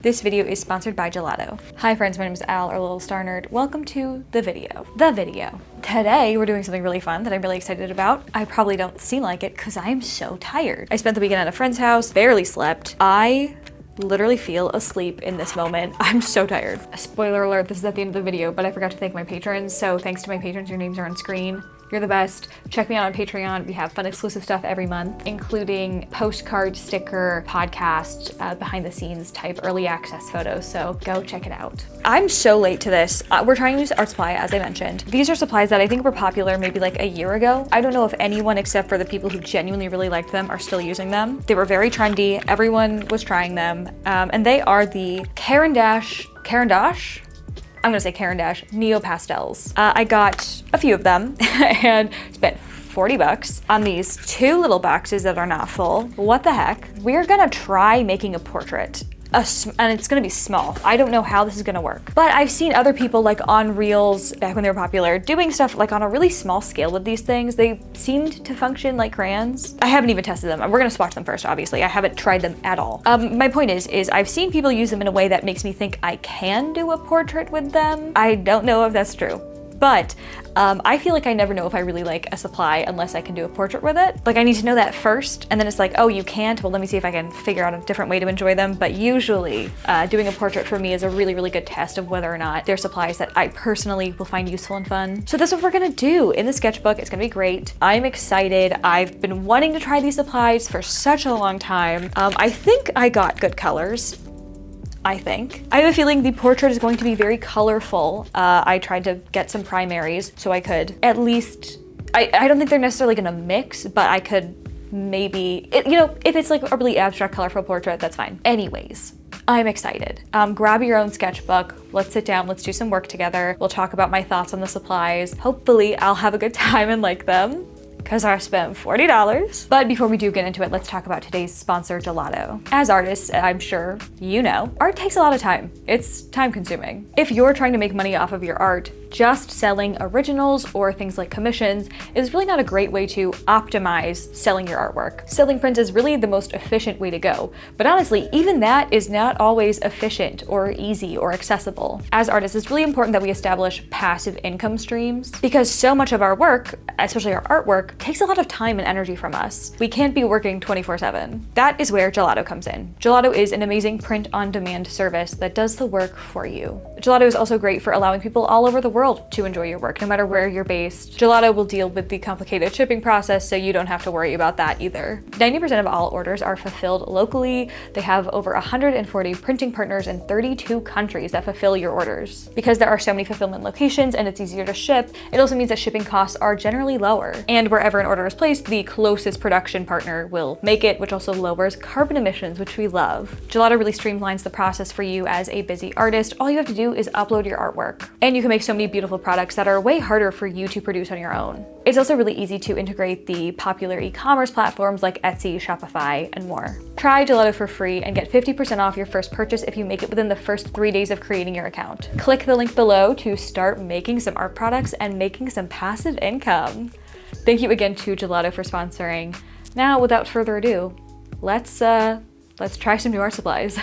This video is sponsored by Gelato. Hi friends, my name is Al, or Little Star Nerd. Welcome to the video. Today we're doing something really fun that I'm really excited about. I probably don't seem like it because I am so tired. I spent the weekend at a friend's house, barely slept. I literally feel asleep in this moment. I'm so tired. Spoiler alert, this is at the end of the video, but I forgot to thank my patrons. So thanks to my patrons, your names are on screen. You're the best. Check me out on Patreon. We have fun exclusive stuff every month, including postcard, sticker, podcast, behind the scenes type early access photos. So go check it out. I'm so late to this. We're trying to use art supply, as I mentioned. These are supplies that I think were popular maybe like a year ago. I don't know if anyone except for the people who genuinely really liked them are still using them. They were very trendy. Everyone was trying them. And they are the Caran d'Ache Neo Pastels. I got a few of them and spent $40 on these two little boxes that are not full. What the heck? We're gonna try making a portrait. And it's gonna be small. I don't know how this is gonna work. But I've seen other people like on Reels, back when they were popular, doing stuff like on a really small scale with these things. They seemed to function like crayons. I haven't even tested them. We're gonna swatch them first, obviously. I haven't tried them at all. My point is I've seen people use them in a way that makes me think I can do a portrait with them. I don't know if that's true. But I feel like I never know if I really like a supply unless I can do a portrait with it. Like I need to know that first, and then it's like, oh, you can't? Well, let me see if I can figure out a different way to enjoy them. But usually doing a portrait for me is a really, really good test of whether or not they're supplies that I personally will find useful and fun. So that's what we're gonna do in the sketchbook. It's gonna be great. I'm excited. I've been wanting to try these supplies for such a long time. I think I got good colors. I have a feeling the portrait is going to be very colorful. I tried to get some primaries so I could at least, I don't think they're necessarily gonna mix, but I could maybe, if it's like a really abstract, colorful portrait, that's fine. Anyways, I'm excited. Grab your own sketchbook. Let's sit down, let's do some work together. We'll talk about my thoughts on the supplies. Hopefully I'll have a good time and like them, because I spent $40. But before we do get into it, let's talk about today's sponsor, Gelato. As artists, I'm sure you know, art takes a lot of time. It's time consuming. If you're trying to make money off of your art, just selling originals or things like commissions is really not a great way to optimize selling your artwork. Selling prints is really the most efficient way to go. But honestly, even that is not always efficient or easy or accessible. As artists, it's really important that we establish passive income streams because so much of our work, especially our artwork, takes a lot of time and energy from us. We can't be working 24/7. That is where Gelato comes in. Gelato is an amazing print-on-demand service that does the work for you. Gelato is also great for allowing people all over the world to enjoy your work, no matter where you're based. Gelato will deal with the complicated shipping process, so you don't have to worry about that either. 90% of all orders are fulfilled locally. They have over 140 printing partners in 32 countries that fulfill your orders. Because there are so many fulfillment locations and it's easier to ship, it also means that shipping costs are generally lower. And wherever an order is placed, the closest production partner will make it, which also lowers carbon emissions, which we love. Gelato really streamlines the process for you as a busy artist. All you have to do is upload your artwork. And you can make so many beautiful products that are way harder for you to produce on your own. It's also really easy to integrate the popular e-commerce platforms like Etsy, Shopify, and more. Try Gelato for free and get 50% off your first purchase if you make it within the first 3 days of creating your account. Click the link below to start making some art products and making some passive income. Thank you again to Gelato for sponsoring. Now, without further ado, let's try some new art supplies.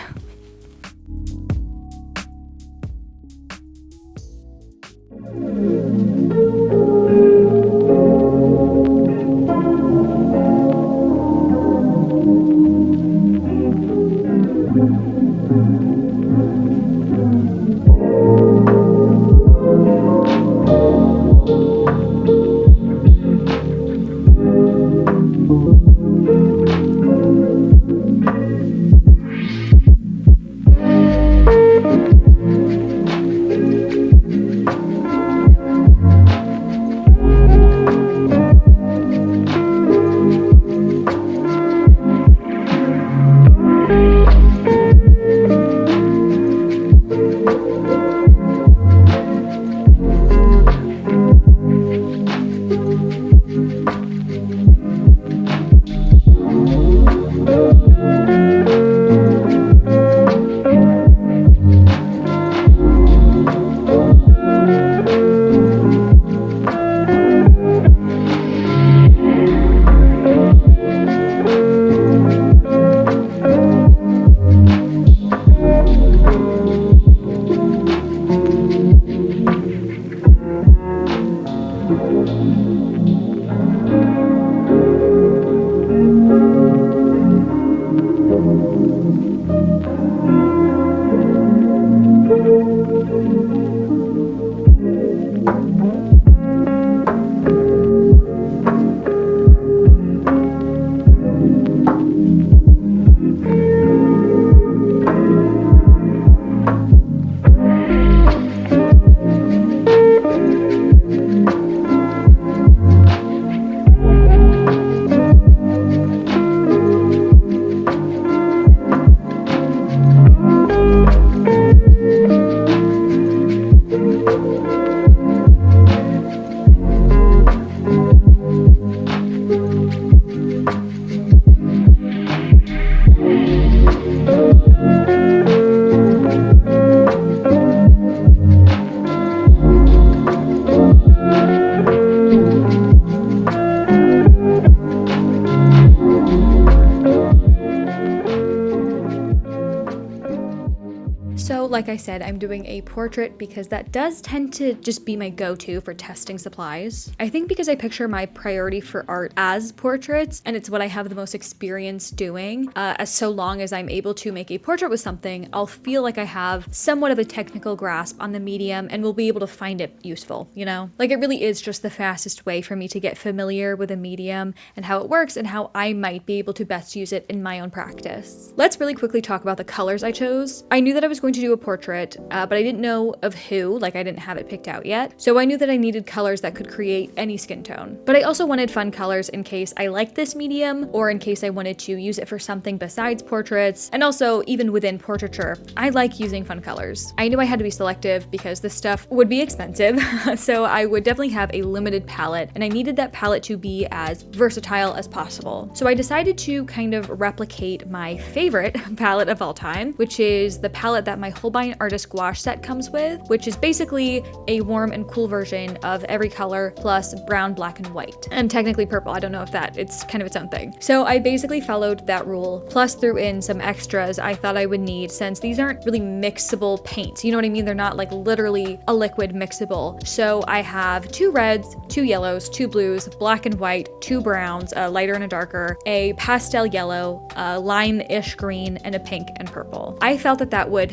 So like I said, I'm doing a portrait because that does tend to just be my go-to for testing supplies. I think because I picture my priority for art as portraits, and it's what I have the most experience doing, as so long as I'm able to make a portrait with something, I'll feel like I have somewhat of a technical grasp on the medium and will be able to find it useful, you know? Like it really is just the fastest way for me to get familiar with a medium and how it works and how I might be able to best use it in my own practice. Let's really quickly talk about the colors I chose. I knew that I was going to do a portrait, but I didn't know of who, like I didn't have it picked out yet. So I knew that I needed colors that could create any skin tone. But I also wanted fun colors in case I liked this medium or in case I wanted to use it for something besides portraits. And also even within portraiture, I like using fun colors. I knew I had to be selective because this stuff would be expensive. So I would definitely have a limited palette and I needed that palette to be as versatile as possible. So I decided to kind of replicate my favorite palette of all time, which is the palette that my Holbein Artist Gouache set comes with, which is basically a warm and cool version of every color plus brown, black, and white. And technically purple, I don't know if it's kind of its own thing. So I basically followed that rule, plus threw in some extras I thought I would need since these aren't really mixable paints. You know what I mean? They're not like literally a liquid mixable. So I have 2 reds, 2 yellows, 2 blues, black and white, 2 browns, a lighter and a darker, a pastel yellow, a lime-ish green, and a pink and purple. I felt that would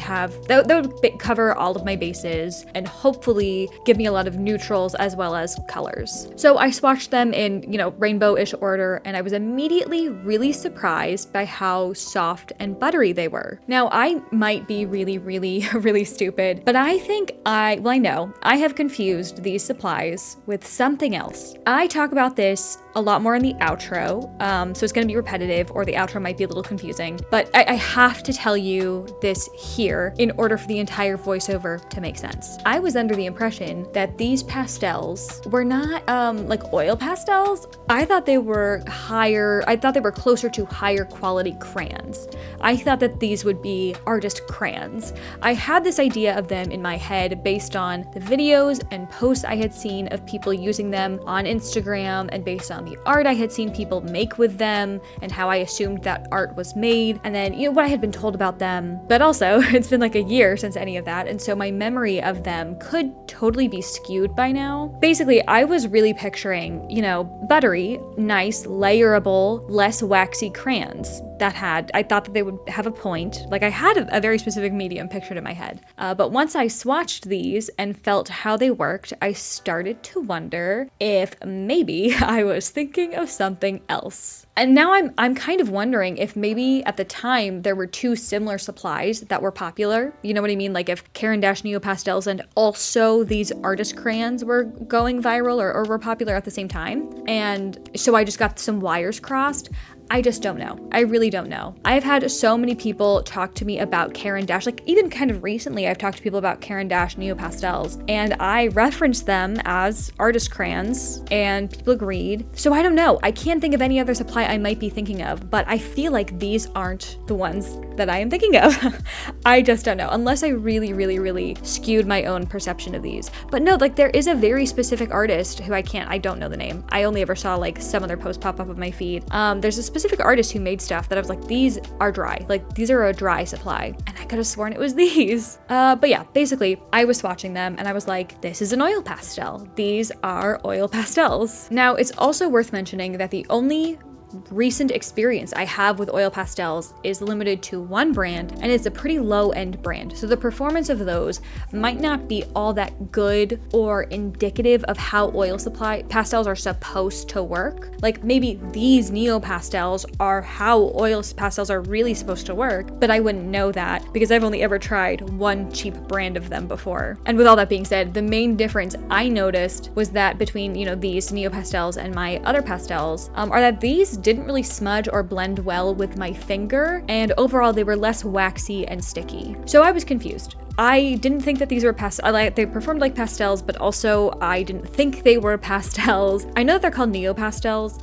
cover all of my bases and hopefully give me a lot of neutrals as well as colors. So I swatched them in, rainbow-ish order, and I was immediately really surprised by how soft and buttery they were. Now, I might be really, really, really stupid, but I think I know I have confused these supplies with something else. I talk about this a lot more in the outro, so it's gonna be repetitive or the outro might be a little confusing, but I have to tell you this here in order for the entire voiceover to make sense. I was under the impression that these pastels were not like oil pastels. I thought they were closer to higher quality crayons. I thought that these would be artist crayons. I had this idea of them in my head based on the videos and posts I had seen of people using them on Instagram and based on the art I had seen people make with them and how I assumed that art was made, and then what I had been told about them. But also it's been like a year since any of that, and so my memory of them could totally be skewed by now. Basically, I was really picturing, buttery, nice, layerable, less waxy crayons I thought that they would have a point. Like I had a very specific medium pictured in my head. But once I swatched these and felt how they worked, I started to wonder if maybe I was thinking of something else. And now I'm kind of wondering if maybe at the time there were 2 similar supplies that were popular. You know what I mean? Like if Caran d'Ache Neo Pastels and also these artist crayons were going viral or were popular at the same time. And so I just got some wires crossed. I just don't know. I really don't know. I've had so many people talk to me about Caran d'Ache, like even kind of recently I've talked to people about Caran d'Ache Neo Pastels, and I referenced them as artist crayons and people agreed. So I don't know. I can't think of any other supply I might be thinking of, but I feel like these aren't the ones that I am thinking of. I just don't know, unless I really, really, really skewed my own perception of these. But no, like there is a very specific artist who I don't know the name. I only ever saw like some other post pop up on my feed. There's a specific artist who made stuff that I was like, these are dry. Like these are a dry supply. And I could have sworn it was these. But yeah, basically I was swatching them and I was like, this is an oil pastel. These are oil pastels. Now it's also worth mentioning that the only recent experience I have with oil pastels is limited to one brand, and it's a pretty low-end brand. So the performance of those might not be all that good or indicative of how oil pastels are supposed to work. Like maybe these neo pastels are how oil pastels are really supposed to work, but I wouldn't know that because I've only ever tried one cheap brand of them before. And with all that being said, the main difference I noticed was that between, these neo pastels and my other pastels are that these didn't really smudge or blend well with my finger, and overall they were less waxy and sticky. So I was confused. I didn't think that these were they performed like pastels, but also I didn't think they were pastels. I know that they're called neo pastels.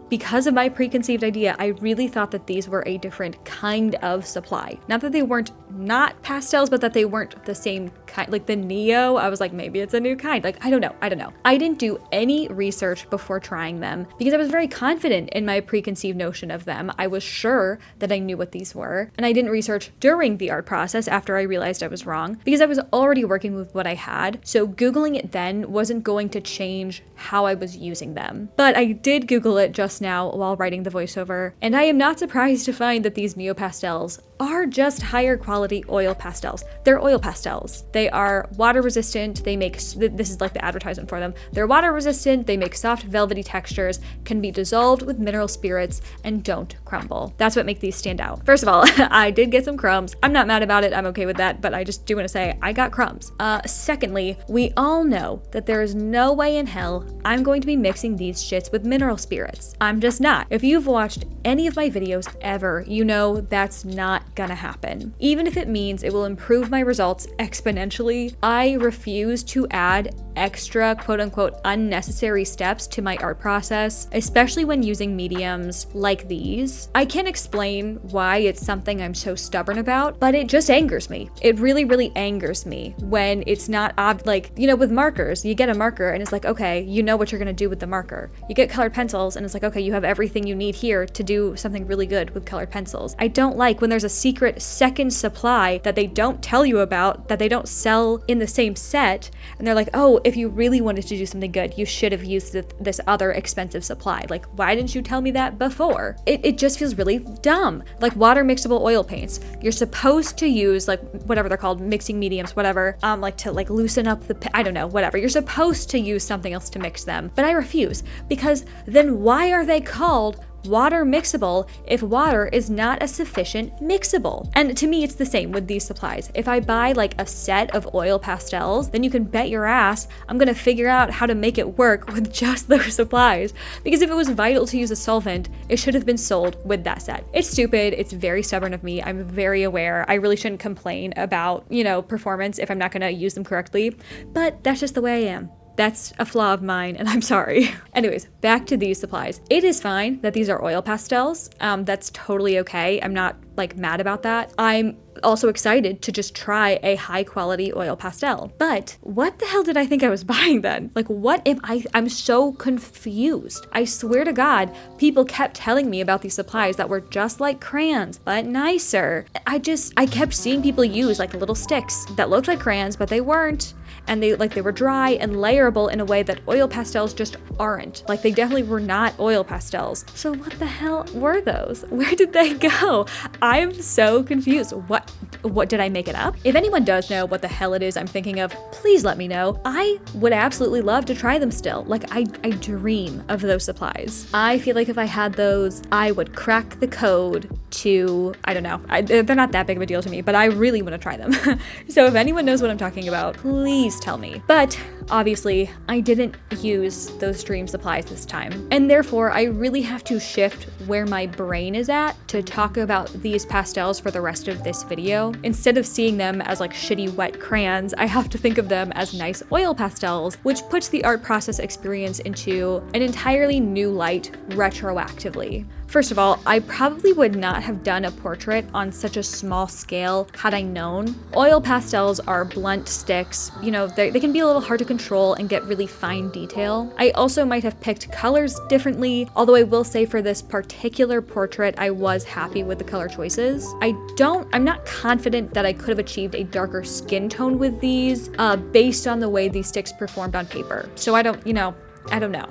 Because of my preconceived idea, I really thought that these were a different kind of supply. Not that they weren't not pastels, but that they weren't the same kind. Like the Neo, I was like, maybe it's a new kind. Like, I don't know. I didn't do any research before trying them because I was very confident in my preconceived notion of them. I was sure that I knew what these were, and I didn't research during the art process after I realized I was wrong because I was already working with what I had. So Googling it then wasn't going to change how I was using them. But I did Google it just now while writing the voiceover, and I am not surprised to find that these Neo pastels are just higher quality oil pastels. They're oil pastels. They are water resistant. They make, this is like the advertisement for them. They're water resistant. They make soft velvety textures, can be dissolved with mineral spirits, and don't crumble. That's what makes these stand out. First of all, I did get some crumbs. I'm not mad about it. I'm okay with that, but I just do want to say I got crumbs. Secondly, we all know that there is no way in hell I'm going to be mixing these shits with mineral spirits. I'm just not. If you've watched any of my videos ever, you know that's not gonna happen. Even if it means it will improve my results exponentially, I refuse to add extra quote-unquote unnecessary steps to my art process, especially when using mediums like these. I can't explain why it's something I'm so stubborn about, but it just angers me. It really, really angers me when it's not like, you know, with markers, you get a marker and it's like, okay, you know what you're gonna do with the marker. You get colored pencils and it's like, okay, you have everything you need here to do something really good with colored pencils. I don't like when there's a secret second supply that they don't tell you about, that they don't sell in the same set, and they're like, oh, if you really wanted to do something good, you should have used this other expensive supply. Like, why didn't you tell me that before? It just feels really dumb. Like water mixable oil paints. You're supposed to use like whatever they're called, mixing mediums, whatever, like to like loosen up I don't know, whatever. You're supposed to use something else to mix them, but I refuse, because then why are they called water mixable if water is not a sufficient mixable? And to me, it's the same with these supplies. If I buy like a set of oil pastels, then you can bet your ass I'm gonna figure out how to make it work with just those supplies. Because if it was vital to use a solvent, it should have been sold with that set. It's stupid. It's very stubborn of me. I'm very aware. I really shouldn't complain about, you know, performance if I'm not gonna use them correctly, but that's just the way I am. That's a flaw of mine, and I'm sorry. Anyways, back to these supplies. It is fine that these are oil pastels. That's totally okay. I'm not like mad about that. I'm also excited to just try a high quality oil pastel. But what the hell did I think I was buying then? Like, what am I'm so confused. I swear to God, people kept telling me about these supplies that were just like crayons, but nicer. I kept seeing people use like little sticks that looked like crayons, but they weren't. And they were dry and layerable in a way that oil pastels just aren't. Like, they definitely were not oil pastels. So what the hell were those? Where did they go? I'm so confused. What did I make it up? If anyone does know what the hell it is I'm thinking of, please let me know. I would absolutely love to try them still. Like, I dream of those supplies. I feel like if I had those, I would crack the code to, I don't know, they're not that big of a deal to me, but I really want to try them. So if anyone knows what I'm talking about, please tell me. But obviously, I didn't use those dream supplies this time. And therefore, I really have to shift where my brain is at to talk about these pastels for the rest of this video. Instead of seeing them as like shitty wet crayons, I have to think of them as nice oil pastels, which puts the art process experience into an entirely new light retroactively. First of all, I probably would not have done a portrait on such a small scale had I known. Oil pastels are blunt sticks, you know, they can be a little hard to control and get really fine detail. I also might have picked colors differently, although I will say for this particular portrait, I was happy with the color choices. I'm not confident that I could have achieved a darker skin tone with these based on the way these sticks performed on paper. So I don't know.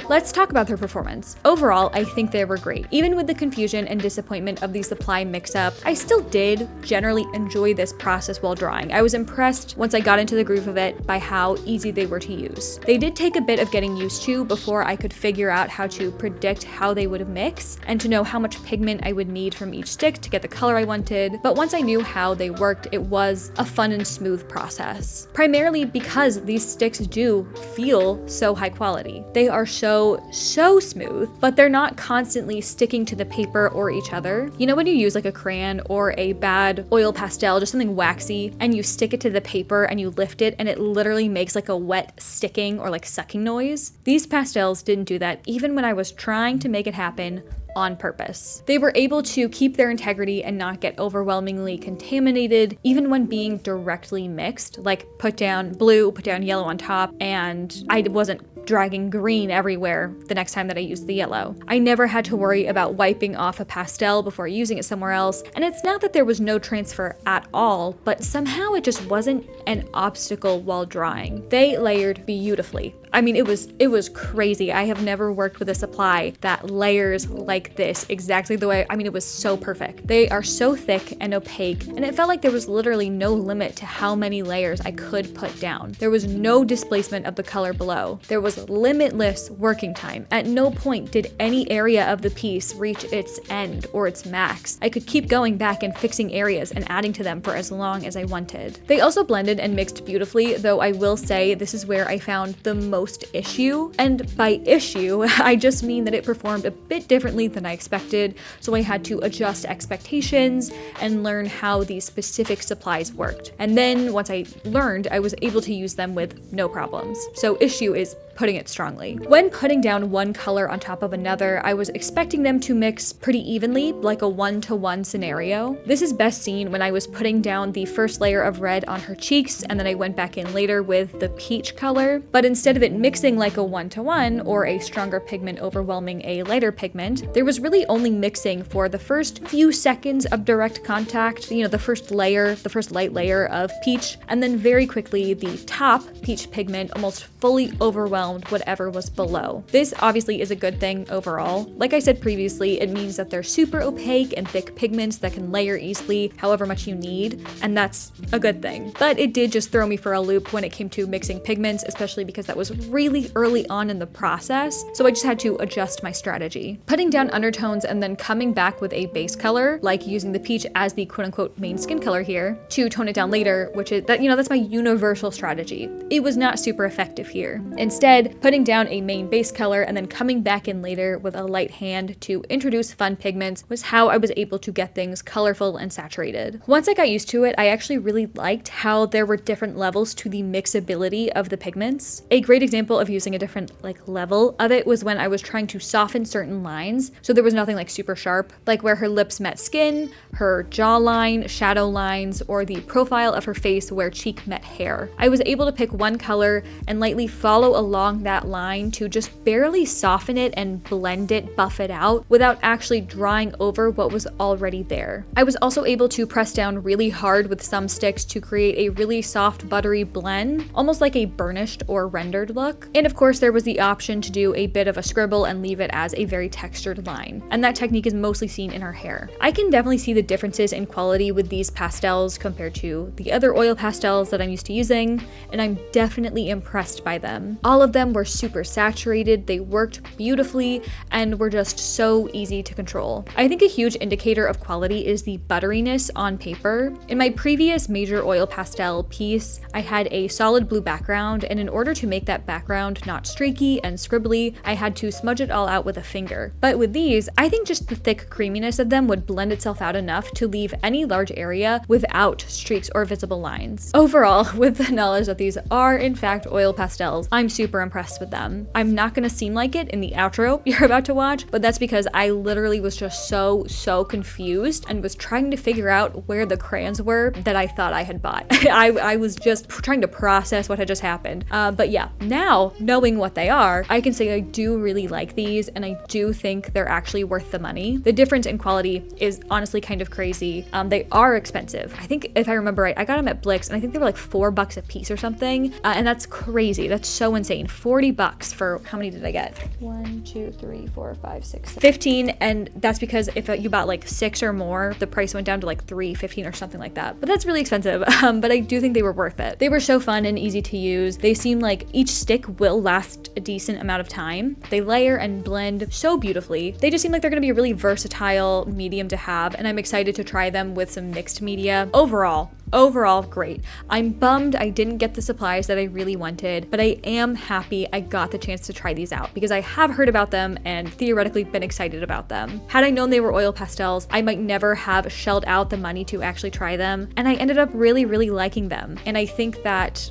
Let's talk about their performance. Overall, I think they were great. Even with the confusion and disappointment of the supply mix-up, I still did generally enjoy this process while drawing. I was impressed once I got into the groove of it by how easy they were to use. They did take a bit of getting used to before I could figure out how to predict how they would mix and to know how much pigment I would need from each stick to get the color I wanted. But once I knew how they worked, it was a fun and smooth process. Primarily because these sticks do feel so high quality. They are so smooth, but they're not constantly sticking to the paper or each other. You know when you use like a crayon or a bad oil pastel, just something waxy, and you stick it to the paper and you lift it and it literally makes like a wet sticking or like sucking noise? These pastels didn't do that even when I was trying to make it happen on purpose. They were able to keep their integrity and not get overwhelmingly contaminated, even when being directly mixed, like put down blue, put down yellow on top, and I wasn't dragging green everywhere the next time that I used the yellow. I never had to worry about wiping off a pastel before using it somewhere else, and it's not that there was no transfer at all, but somehow it just wasn't an obstacle while drying. They layered beautifully. I mean, it was crazy. I have never worked with a supply that layers like this exactly the way, I mean, it was so perfect. They are so thick and opaque, and it felt like there was literally no limit to how many layers I could put down. There was no displacement of the color below. There was limitless working time. At no point did any area of the piece reach its end or its max. I could keep going back and fixing areas and adding to them for as long as I wanted. They also blended and mixed beautifully, though I will say this is where I found the most issue. And by issue, I just mean that it performed a bit differently than I expected, so I had to adjust expectations and learn how these specific supplies worked. And then once I learned, I was able to use them with no problems. So issue is putting it strongly. When putting down one color on top of another, I was expecting them to mix pretty evenly, like a 1-to-1 scenario. This is best seen when I was putting down the first layer of red on her cheeks, and then I went back in later with the peach color. But instead of it mixing like a 1-to-1 or a stronger pigment overwhelming a lighter pigment, there was really only mixing for the first few seconds of direct contact, the first layer, the first light layer of peach, and then very quickly the top peach pigment almost fully overwhelmed whatever was below. This obviously is a good thing overall. Like I said previously, it means that they're super opaque and thick pigments that can layer easily however much you need, and that's a good thing. But it did just throw me for a loop when it came to mixing pigments, especially because that was really early on in the process, so I just had to adjust my strategy. Putting down undertones and then coming back with a base color, like using the peach as the quote-unquote main skin color here, to tone it down later, which is that's my universal strategy. It was not super effective here. Instead, putting down a main base color and then coming back in later with a light hand to introduce fun pigments was how I was able to get things colorful and saturated. Once I got used to it, I actually really liked how there were different levels to the mixability of the pigments. A great example of using a different level of it was when I was trying to soften certain lines, so there was nothing super sharp, like where her lips met skin, her jawline, shadow lines, or the profile of her face where cheek met hair. I was able to pick one color and lightly follow along that line to just barely soften it and blend it, buff it out, without actually drawing over what was already there. I was also able to press down really hard with some sticks to create a really soft, buttery blend, almost like a burnished or rendered look. And of course, there was the option to do a bit of a scribble and leave it as a very textured line. And that technique is mostly seen in her hair. I can definitely see the differences in quality with these pastels compared to the other oil pastels that I'm used to using, and I'm definitely impressed by them. All of them were super saturated, they worked beautifully, and were just so easy to control. I think a huge indicator of quality is the butteriness on paper. In my previous major oil pastel piece, I had a solid blue background, and in order to make that background not streaky and scribbly, I had to smudge it all out with a finger. But with these, I think just the thick creaminess of them would blend itself out enough to leave any large area without streaks or visible lines. Overall, with the knowledge that these are in fact oil pastels, I'm super impressed with them. I'm not gonna seem like it in the outro you're about to watch, but that's because I literally was just so confused and was trying to figure out where the crayons were that I thought I had bought. I was just trying to process what had just happened. But yeah, now knowing what they are, I can say I do really like these, and I do think they're actually worth the money. The difference in quality is honestly kind of crazy. They are expensive. I think if I remember right, I got them at Blix, and I think they were like $4 a piece or something, and that's crazy. That's so insane. $40 for, how many did I get? 1, 2, 3, 4, 5, 6, 7, 15, and that's because if you bought like 6 or more, the price went down to like $3.15 or something like that. But that's really expensive, but I do think they were worth it. They were so fun and easy to use. They seem like each stick will last a decent amount of time. They layer and blend so beautifully. They just seem like they're gonna be a really versatile medium to have, and I'm excited to try them with some mixed media. Overall, great. I'm bummed I didn't get the supplies that I really wanted, but I am happy I got the chance to try these out because I have heard about them and theoretically been excited about them. Had I known they were oil pastels, I might never have shelled out the money to actually try them, and I ended up really liking them. And I think that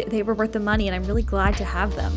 they were worth the money, and I'm really glad to have them.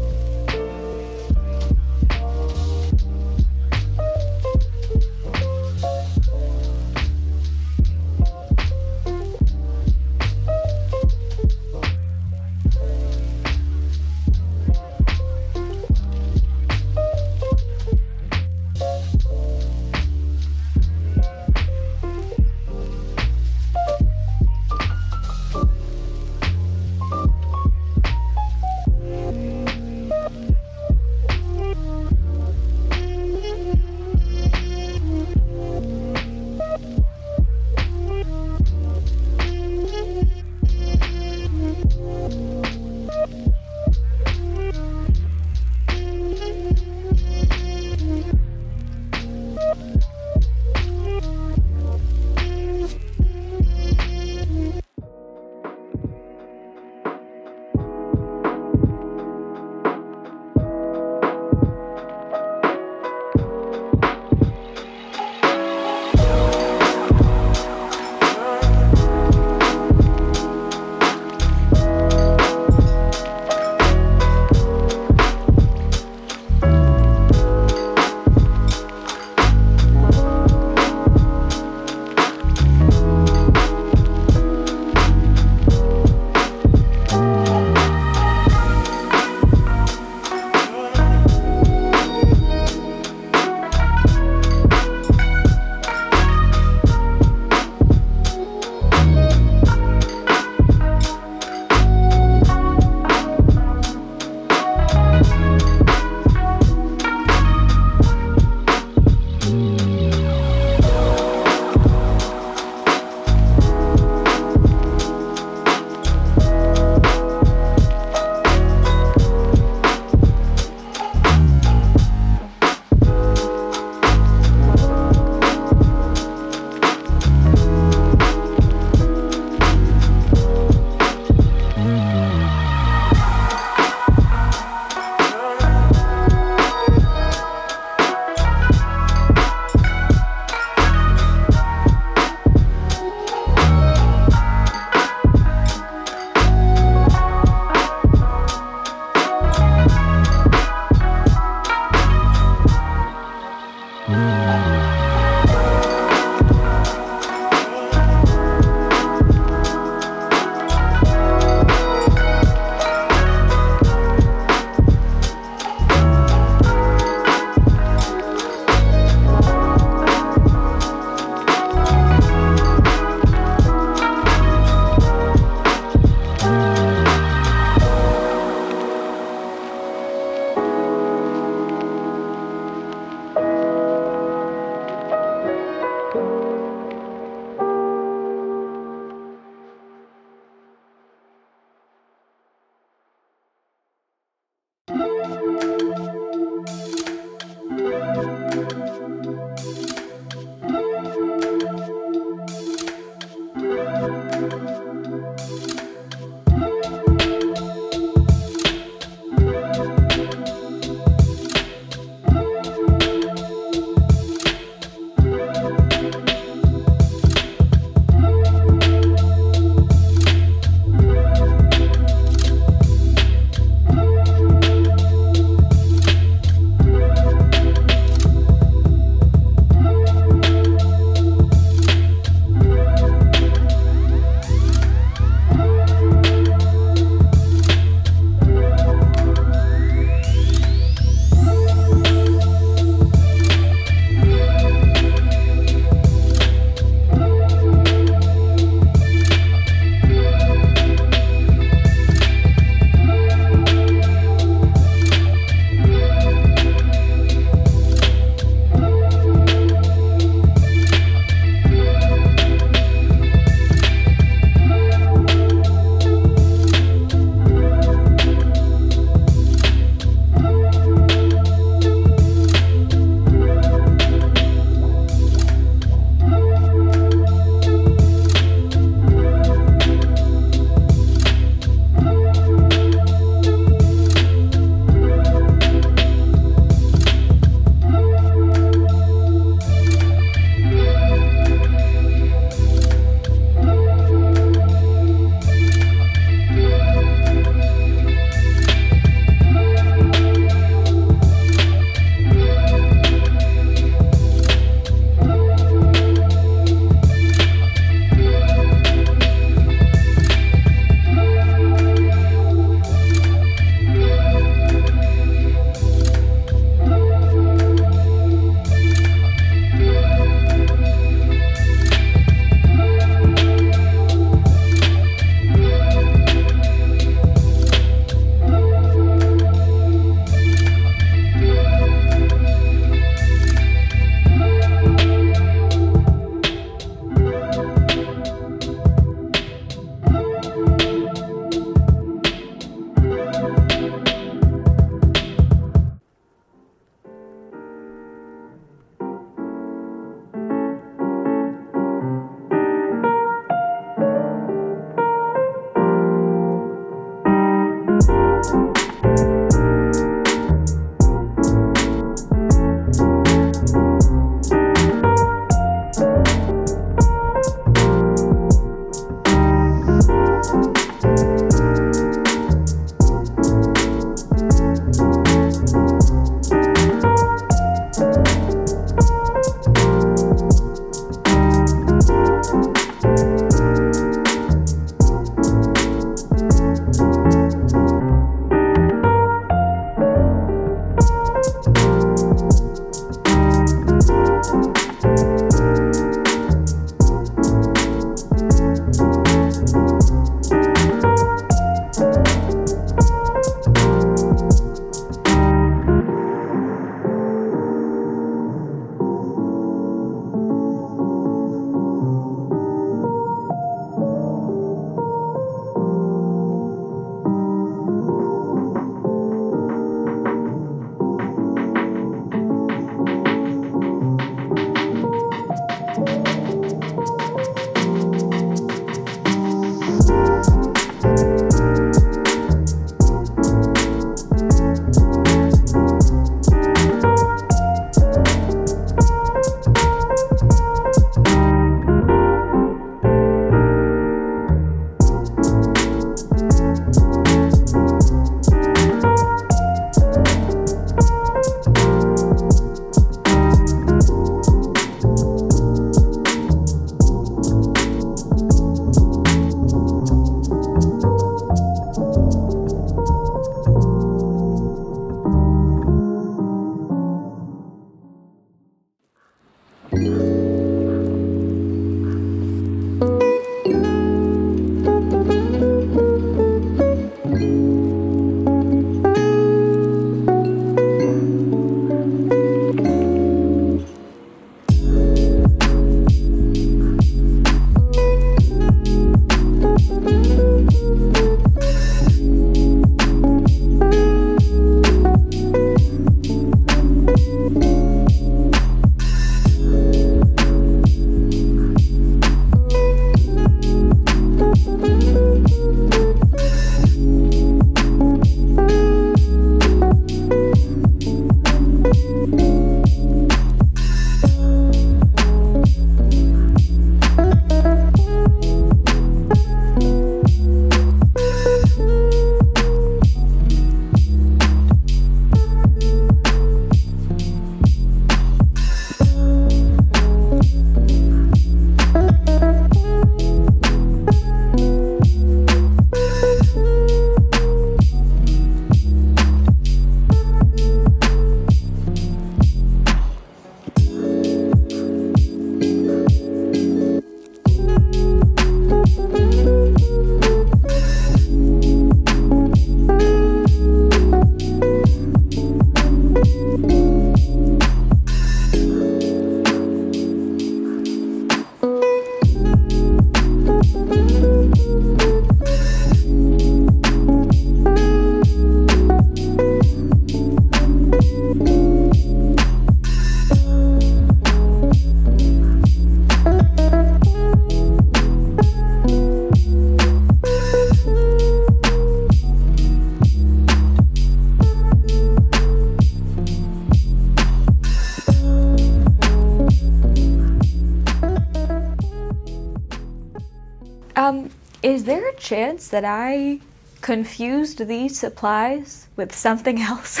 Is there a chance that I confused these supplies with something else?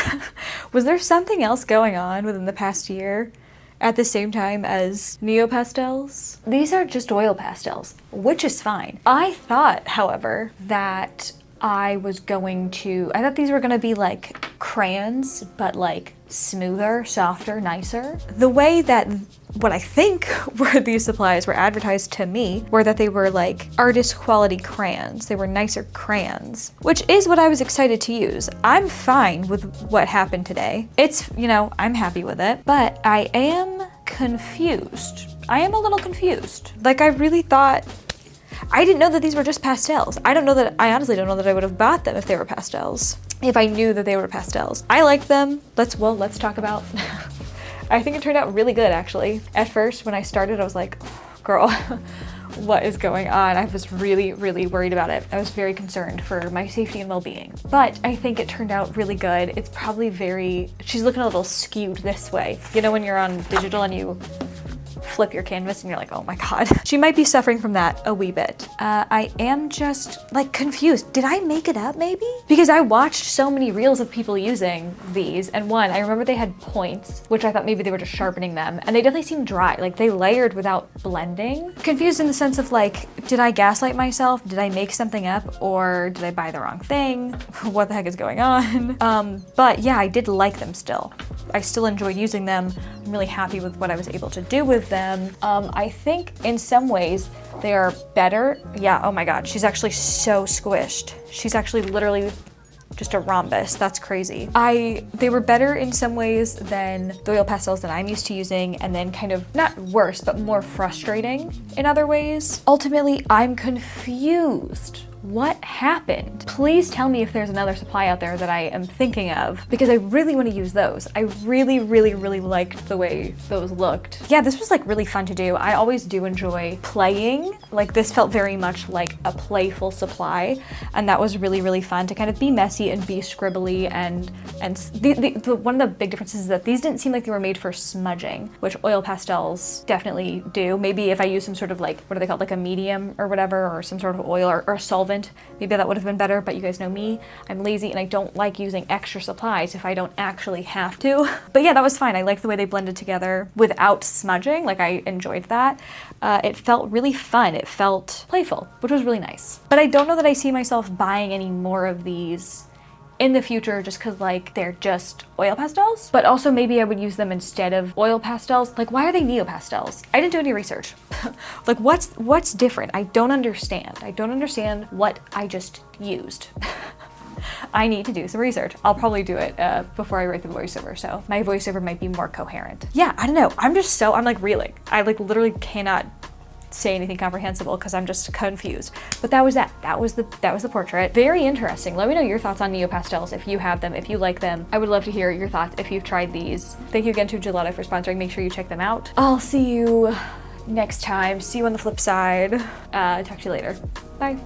Was there something else going on within the past year at the same time as Neo pastels? These are just oil pastels, which is fine. I thought, however, that I thought these were gonna be like crayons, but like smoother, softer, nicer. The way that what I think were these supplies were advertised to me were that they were like artist quality crayons. They were nicer crayons, which is what I was excited to use. I'm fine with what happened today. It's, you know, I'm happy with it, but I am confused. I am a little confused. Like, I really thought, I didn't know that these were just pastels. I honestly don't know that I would have bought them if they were pastels. If I knew that they were pastels. I like them. Let's talk about, I think it turned out really good actually. At first when I started, I was like, girl, what is going on? I was really, really worried about it. I was very concerned for my safety and well-being. But I think it turned out really good. It's probably she's looking a little skewed this way. You know when you're on digital and you flip your canvas and you're like, oh my God. She might be suffering from that a wee bit. I am just like confused. Did I make it up maybe? Because I watched so many reels of people using these, and one, I remember they had points, which I thought maybe they were just sharpening them, and they definitely seemed dry. Like they layered without blending. Confused in the sense of like, did I gaslight myself? Did I make something up? Or did I buy the wrong thing? What the heck is going on? But yeah, I did like them still. I still enjoyed using them. I'm really happy with what I was able to do with them. I think in some ways they are better. Yeah, oh my God, she's actually so squished. She's actually literally just a rhombus. That's crazy. They were better in some ways than the oil pastels that I'm used to using, and then kind of not worse, but more frustrating in other ways. Ultimately, I'm confused. What happened? Please tell me if there's another supply out there that I am thinking of, because I really want to use those. I really, really, really liked the way those looked. Yeah, this was like really fun to do. I always do enjoy playing. Like this felt very much like a playful supply, and that was really, really fun to kind of be messy and be scribbly, and one of the big differences is that these didn't seem like they were made for smudging, which oil pastels definitely do. Maybe if I use some sort of like, what are they called? Like a medium or whatever, or some sort of oil or solvent, maybe that would have been better, but you guys know me, I'm lazy and I don't like using extra supplies if I don't actually have to. But yeah, that was fine. I liked the way they blended together without smudging. Like I enjoyed that. It felt really fun. It felt playful, which was really nice. But I don't know that I see myself buying any more of these in the future just because like they're just oil pastels, but also maybe I would use them instead of oil pastels. Like why are they neo pastels? I didn't do any research. Like what's different? I don't understand. I don't understand what I just used. I need to do some research. I'll probably do it before I write the voiceover, so my voiceover might be more coherent. Yeah, I don't know. I'm like reeling. I like literally cannot say anything comprehensible because I'm just confused. But that was that. That was the portrait. Very interesting. Let me know your thoughts on neo pastels if you have them, if you like them. I would love to hear your thoughts if you've tried these. Thank you again to Gelato for sponsoring. Make sure you check them out. I'll see you next time. See you on the flip side. Talk to you later. Bye.